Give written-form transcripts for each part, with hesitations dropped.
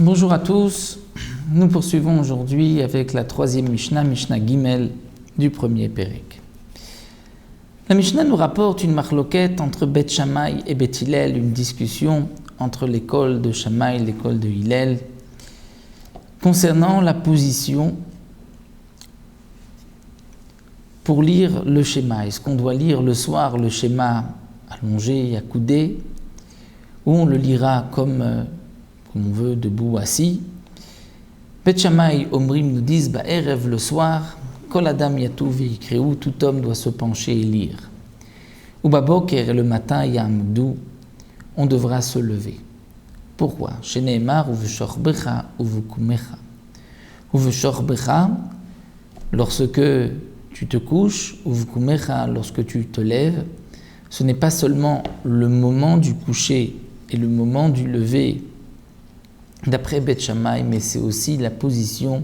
Bonjour à tous, nous poursuivons aujourd'hui avec la troisième Mishnah, Mishnah Gimel du premier Pérek. La Mishnah nous rapporte une marloquette entre Beth Shammai et Beth Hillel, une discussion entre l'école de Shammai et l'école de Hillel concernant la position pour lire le schéma. Est-ce qu'on doit lire le soir le schéma allongé, accoudé, ou on le lira comme on veut, debout, assis? Beth Shammai Omrim nous disent Ba'erev le soir, Kol Adam Yatou Ve'ikreu, tout homme doit se pencher et lire. Ou Baboker, le matin, Ya'amdu, on devra se lever. Pourquoi? Sheneemar Uveshorbecha Uvukumecha. Uveshorbecha, lorsque tu te couches, Uvukumecha, lorsque tu te lèves, ce n'est pas seulement le moment du coucher et le moment du lever d'après Beth Shammai, mais c'est aussi la position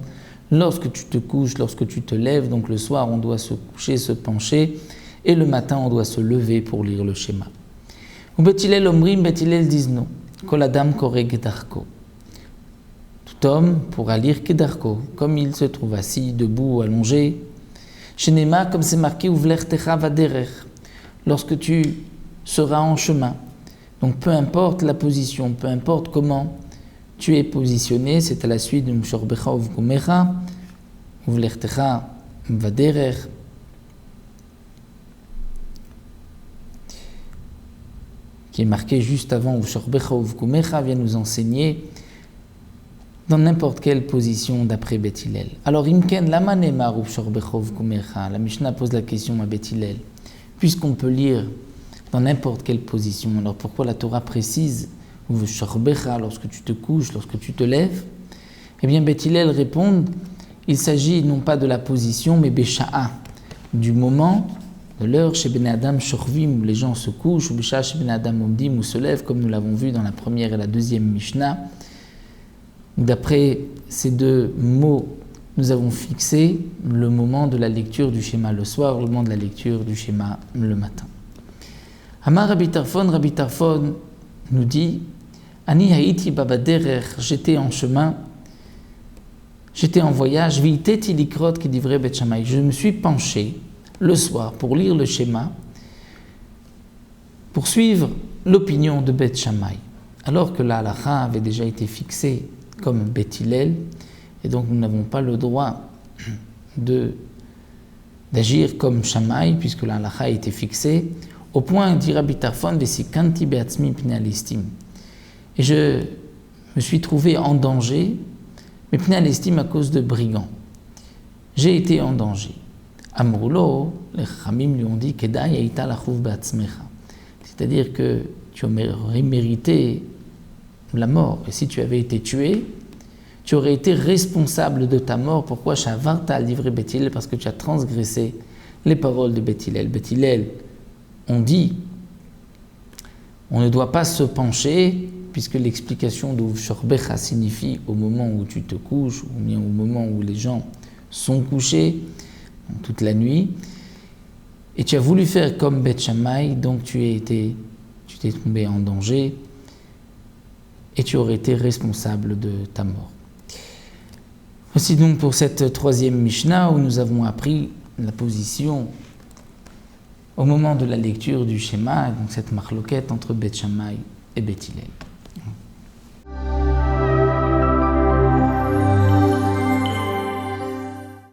lorsque tu te couches, lorsque tu te lèves. Donc le soir, on doit se coucher, se pencher, et le matin, on doit se lever pour lire le schéma. Ou Beth Hillel Omrim, Beth Hillel disent non. Kol Adam Koreh Kedarko. Tout homme pourra lire Kedarko, comme il se trouve assis, debout, allongé. Shenema, comme c'est marqué, Uvlertecha Vaderer, lorsque tu seras en chemin. Donc peu importe la position, peu importe comment tu es positionné, c'est à la suite de Mshorbecha Uvkumecha, Uvlertecha Vaderer. Qui est marqué juste avant Mshorbecha Uvkumecha, vient nous enseigner dans n'importe quelle position d'après Beth Hillel. Alors, Imken Lama Neemar Mshorbecha Uvkumecha, la Mishnah pose la question à Beth Hillel. Puisqu'on peut lire dans n'importe quelle position, alors pourquoi la Torah précise lorsque tu te couches, lorsque tu te lèves? Eh bien, Beth Hillel répond, il s'agit non pas de la position, mais Besha'a, du moment, de l'heure chez Ben Adam Shorvim, où les gens se couchent, ou Besha'a chez Ben Adam Omdim, où se lèvent, comme nous l'avons vu dans la première et la deuxième Mishnah. D'après ces deux mots, nous avons fixé le moment de la lecture du schéma le soir, le moment de la lecture du schéma le matin. Amar Rabbi Tarfon nous dit, Ani haïti babaderer, j'étais en chemin, j'étais en voyage, viteti likrot qui livrait Beth Shammai. Je me suis penché le soir pour lire le schéma, pour suivre l'opinion de Beth Shammai, alors que la halakha avait déjà été fixée comme Beth Hillel, et donc nous n'avons pas le droit d'agir comme Shammai, puisque la halakha a été fixée, au point, dit Rabbi Tarfon, Vesikanti be'atzmi pnei alistim. Et je me suis trouvé en danger, mais pnei alistim à cause de brigands. J'ai été en danger. Amroulo, les Chamim lui ont dit, Kedai aita lachouv be'atzmecha. C'est-à-dire que tu aurais mérité la mort. Et si tu avais été tué, tu aurais été responsable de ta mort. Pourquoi? Shavarta al divrei Beth Hillel, parce que tu as transgressé les paroles de Beth Hillel. Beth Hillel, on dit, on ne doit pas se pencher, puisque l'explication d'Uvshorbecha signifie au moment où tu te couches, ou bien au moment où les gens sont couchés, toute la nuit, et tu as voulu faire comme Beth Shammai, donc tu t'es tombé en danger, et tu aurais été responsable de ta mort. Voici donc pour cette troisième Mishnah, où nous avons appris la position au moment de la lecture du schéma, donc cette marloquette entre Beth Shammai et Beth Hillel.